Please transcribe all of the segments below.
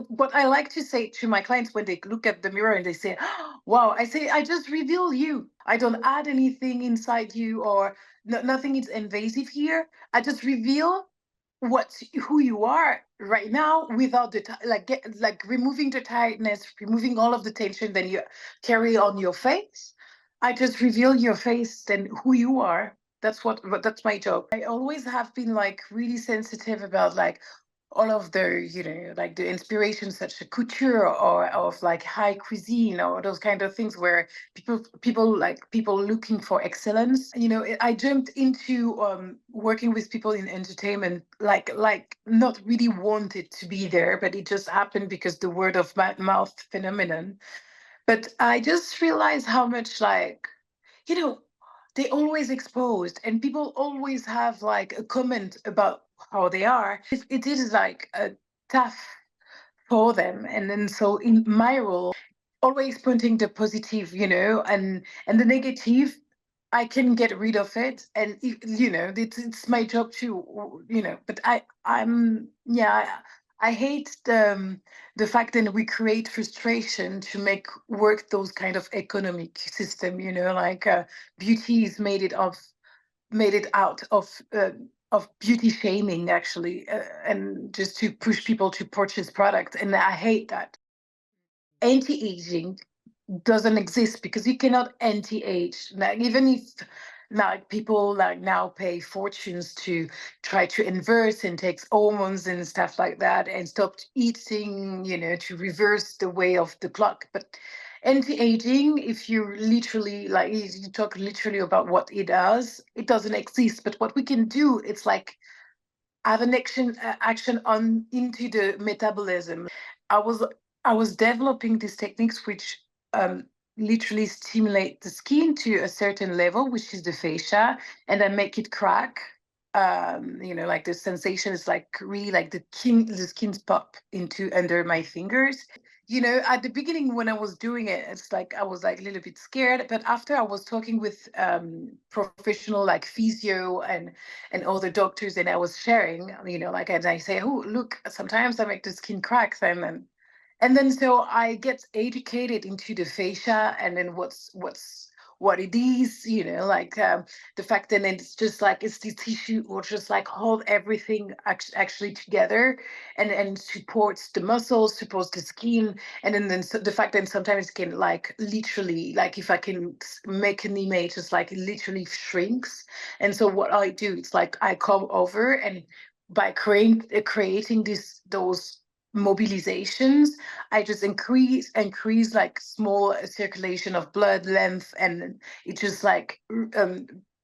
what I like to say to my clients when they look at the mirror and they say, "Oh, wow," I say, I just reveal you. I don't add anything inside you, or nothing is invasive here. I just reveal who you are right now without like removing the tiredness, removing all of the tension that you carry on your face. I just reveal your face and who you are. That's my job. I always have been like really sensitive about like all of the, like the inspirations such as couture or of like high cuisine or those kind of things where people looking for excellence. I jumped into working with people in entertainment, like not really wanted to be there, but it just happened because the word of mouth phenomenon. But I just realized how much, like, you know, they always exposed and people always have like a comment about how they are. It is like a tough for them. And then so in my role, always pointing the positive, and the negative, I can get rid of it. And it's my job to, but I'm yeah. I hate the fact that we create frustration to make work those kind of economic system. Like beauty is made it out of beauty shaming, actually, and just to push people to purchase products. And I hate that. Anti-aging doesn't exist because you cannot anti-age. Like, even if like people like now pay fortunes to try to invert and take hormones and stuff like that and stop eating, to reverse the way of the clock. But anti-aging, if you literally like you talk literally about what it does, it doesn't exist. But what we can do, it's like have an action on into the metabolism. I was I was developing these techniques which um, literally stimulate the skin to a certain level, which is the fascia, and then make it crack. Like the sensation is like really like the skin's pop into under my fingers. At the beginning when I was doing it, it's like I was like a little bit scared. But after I was talking with professional like physio and other doctors, and I was sharing, like, and I say, oh, look, sometimes I make the skin cracks, and then so I get educated into the fascia, and then what it is, like the fact that it's just like it's the tissue or just like hold everything actually together, and supports the muscles, supports the skin, and then so the fact that sometimes it can like literally, like if I can make an image, it's like it literally shrinks. And so what I do, it's like I come over and by creating those mobilizations, I just increase like small circulation of blood length, and it just like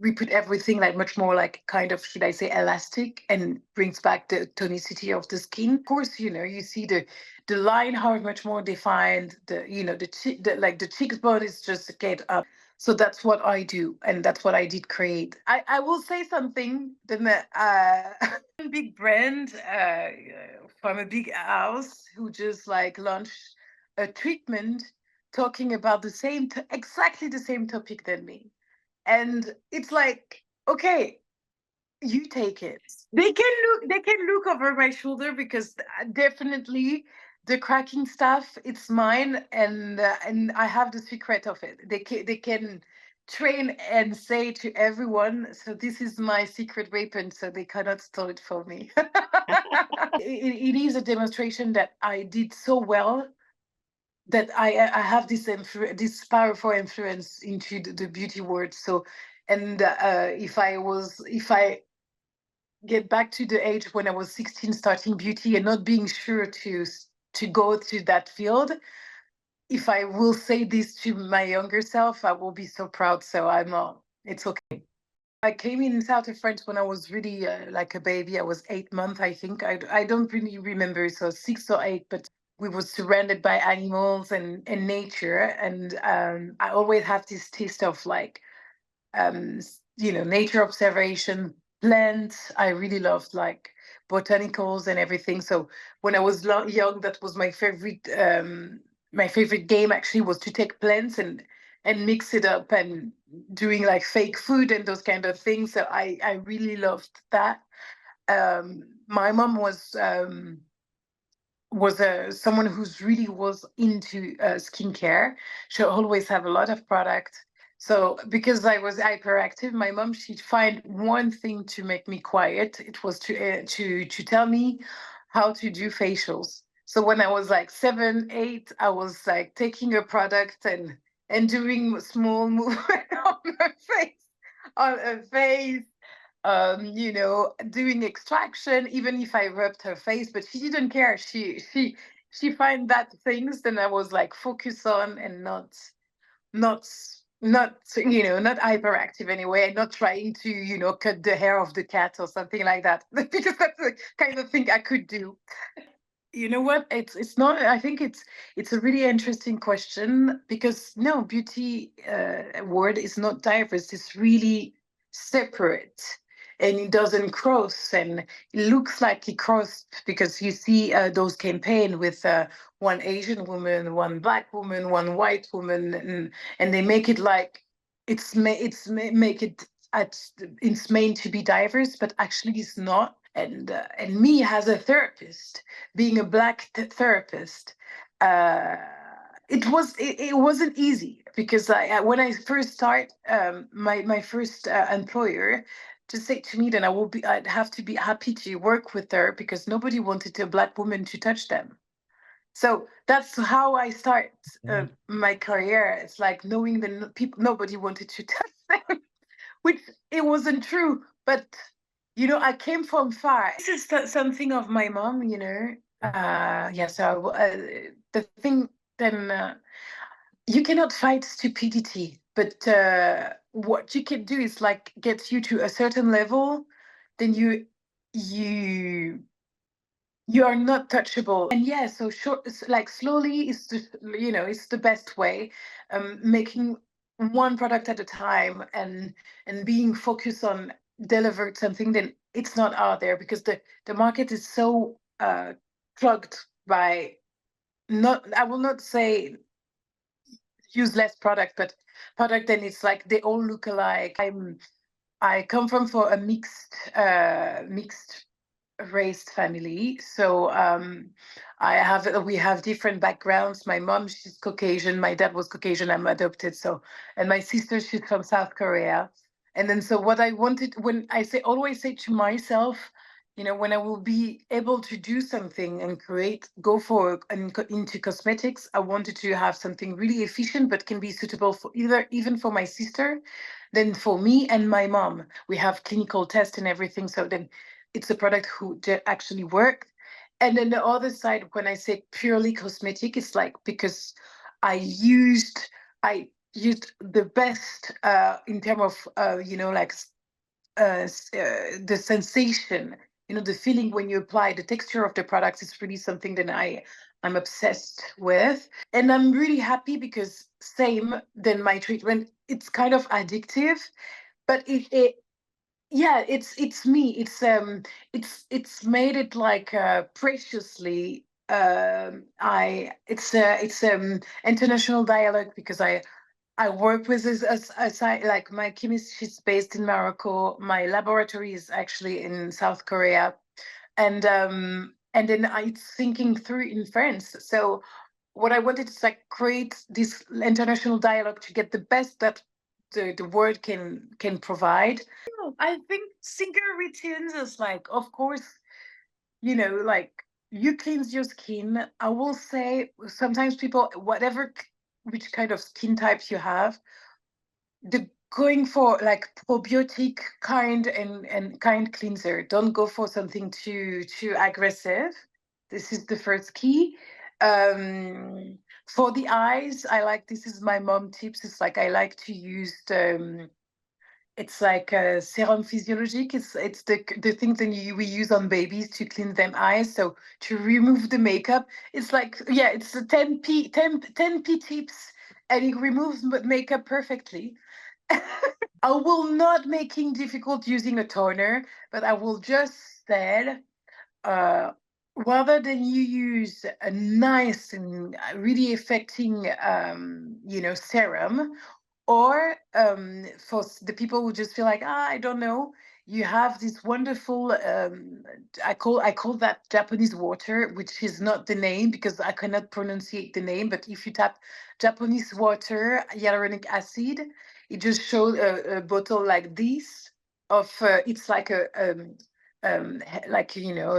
we put everything like much more like kind of, should I say, elastic, and brings back the tonicity of the skin. Of course, you see the line how much more defined, the cheekbone is just get up. So that's what I do, and that's what I did create. I will say something. Big brand from a big house who just like launched a treatment talking about exactly the same topic than me. And it's like, okay, you take it. They can look over my shoulder because definitely the cracking stuff, it's mine, and I have the secret of it. They can train and say to everyone, so this is my secret weapon, so they cannot steal it from me. It is a demonstration that I did so well that I have this powerful influence into the beauty world. So, and if I get back to the age when I was 16 starting beauty and not being sure to go to that field, if I will say this to my younger self, I will be so proud. So it's okay. I came in south of France when I was really like a baby. I was 8 months, I think. I don't really remember, so 6 or 8, but we were surrounded by animals and nature. And I always have this taste of like, nature observation, plants. I really loved like botanicals and everything. So when I was young, that was my favorite. My favorite game actually was to take plants and mix it up and doing like fake food and those kind of things. So I really loved that. My mom was was someone who's really was into skincare. She always have a lot of product. So because I was hyperactive, my mom, she'd find one thing to make me quiet. It was to tell me how to do facials. So when I was like 7, 8, I was like taking a product and doing small movement on her face, doing extraction, even if I rubbed her face, but she didn't care. She find that things then I was like focus on and not not hyperactive anyway, and not trying to, cut the hair of the cat or something like that. Because that's the kind of thing I could do. You know what? It's not. I think it's a really interesting question, because no, beauty word is not diverse. It's really separate, and it doesn't cross. And it looks like it crossed because you see those campaign with one Asian woman, one black woman, one white woman, and they make it like make it at it's meant to be diverse, but actually it's not. And me as a therapist, being a black therapist, uh, it wasn't easy, because when I first start, my first employer just said to me that I'd have to be happy to work with her, because nobody wanted a black woman to touch them. So that's how I start my career. It's like knowing that people, nobody wanted to touch them, which it wasn't true. But I came from far. This is something of my mom. Yeah. So the thing then, you cannot fight stupidity, but what you can do is like get you to a certain level, then you you are not touchable. And yeah, so short, like slowly is it's the best way. Making one product at a time, and being focused on deliver something, then it's not out there, because the market is so plugged by, not, I will not say use less product, but product, then it's like they all look alike. I come from for a mixed raised family. So we have different backgrounds. My mom, she's Caucasian. My dad was Caucasian. I'm adopted. So, and my sister, she's from South Korea. And then so what I wanted, when I say always say to myself, when I will be able to do something and go for into cosmetics, I wanted to have something really efficient, but can be suitable for even for my sister, then for me and my mom. We have clinical tests and everything. So then it's a product who actually worked. And then the other side, when I say purely cosmetic, it's like because I used the best in terms of like the sensation, the feeling when you apply, the texture of the products is really something that I'm obsessed with. And I'm really happy, because same than my treatment, it's kind of addictive, but it yeah, it's me. It's made it like preciously. I it's international dialogue, because I work with a site, like my chemist. She's based in Morocco. My laboratory is actually in South Korea, and then it's thinking through in France. So what I wanted is like create this international dialogue to get the best that the word can provide. I think skincare routines is like, of course, like you cleanse your skin. I will say sometimes people, which kind of skin types you have, the going for like probiotic and kind cleanser. Don't go for something too aggressive. This is the first key. For the eyes, this is my mom tips. It's like I like to use it's like a serum physiologique. It's the things that we use on babies to clean them eyes. So to remove the makeup, it's like, yeah, it's a 10p tips, and it removes makeup perfectly. I will not making difficult using a toner, but I will just say, uh, rather than you use a nice and really affecting, serum, or for the people who just feel like, I don't know, you have this wonderful I call that Japanese water, which is not the name because I cannot pronunciate the name, but if you tap Japanese water hyaluronic acid, it just shows a bottle like this of it's like a like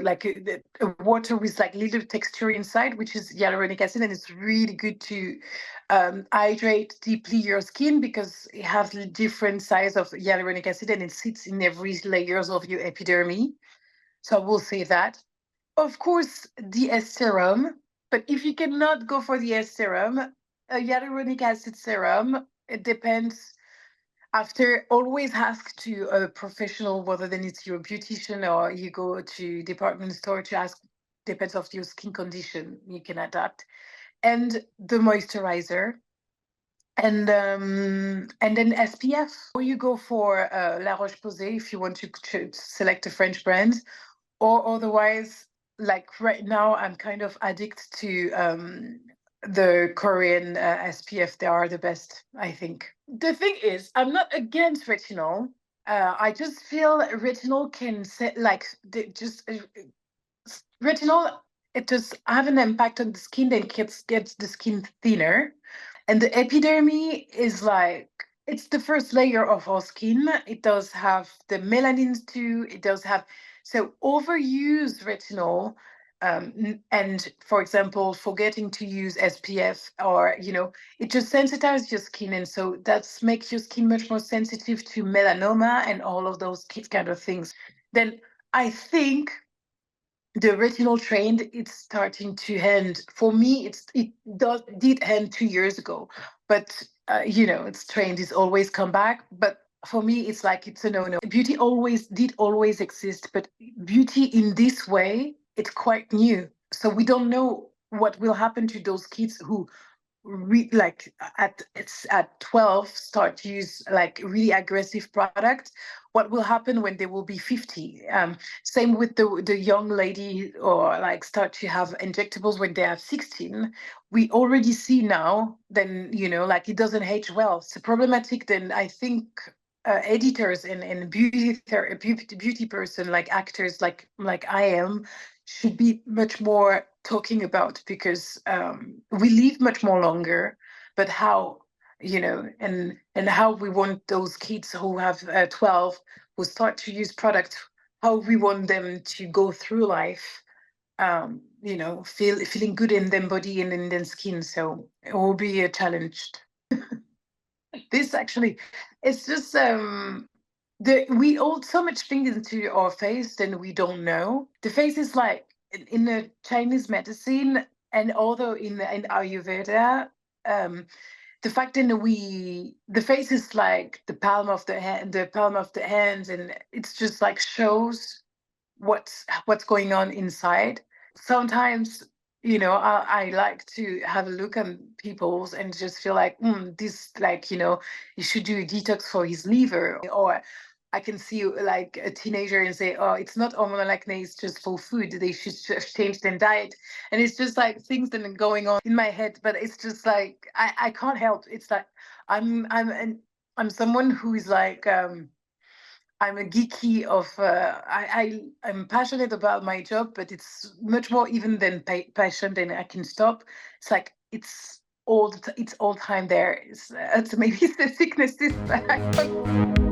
like a water with like little texture inside, which is hyaluronic acid, and it's really good to hydrate deeply your skin because it has different size of hyaluronic acid and it sits in every layers of your epidermis. So I will say that. Of course, the S serum, but if you cannot go for the S serum, a hyaluronic acid serum, it depends. After, always ask to a professional, whether then it's your beautician or you go to department store to ask, depends of your skin condition, you can adapt. And the moisturizer, and then SPF. Or you go for La Roche-Posay if you want to select a French brand, or otherwise, like right now, I'm kind of addicted to the Korean SPF. They are the best, I think. The thing is, I'm not against retinol. I just feel retinol can set like just retinol. It just have an impact on the skin that gets the skin thinner. And the epidermis is like, it's the first layer of our skin. It does have the melanins too. It does have, so overuse retinol, and for example, forgetting to use SPF, or, it just sensitizes your skin. And so that's makes your skin much more sensitive to melanoma and all of those kind of things. Then I think the retinol trend, it's starting to end. For me, did end 2 years ago, but its trend is always come back. But for me, it's like it's a no-no. Beauty always exist, but beauty in this way, it's quite new. So we don't know what will happen to those kids who like at 12 start to use like really aggressive products. What will happen when they will be 50? Same with the young lady, or like start to have injectables when they have 16. We already see now, then like it doesn't age well. It's problematic. Then I think editors and beauty person, like actors, like I am, should be much more talking about, because we live much more longer, but how, and how we want those kids who have 12, who start to use products, how we want them to go through life, feeling good in their body and in their skin. So it will be a challenge. This actually, it's just we hold so much things into our face than we don't know. The face is like in the Chinese medicine, and although in Ayurveda, the fact that the face is like the palm of the hand, and it's just like shows what's going on inside. Sometimes, I like to have a look at people's and just feel like, this, like, you should do a detox for his liver. Or I can see like a teenager and say, oh, it's not hormonal acne, it's just for food. They should just change their diet. And it's just like things that are going on in my head, but it's just like, I can't help. It's like, I'm someone who is like, I'm a geeky of I'm passionate about my job, but it's much more even than passion than I can stop. It's like it's all time there. It's maybe it's the sicknesses, but I don't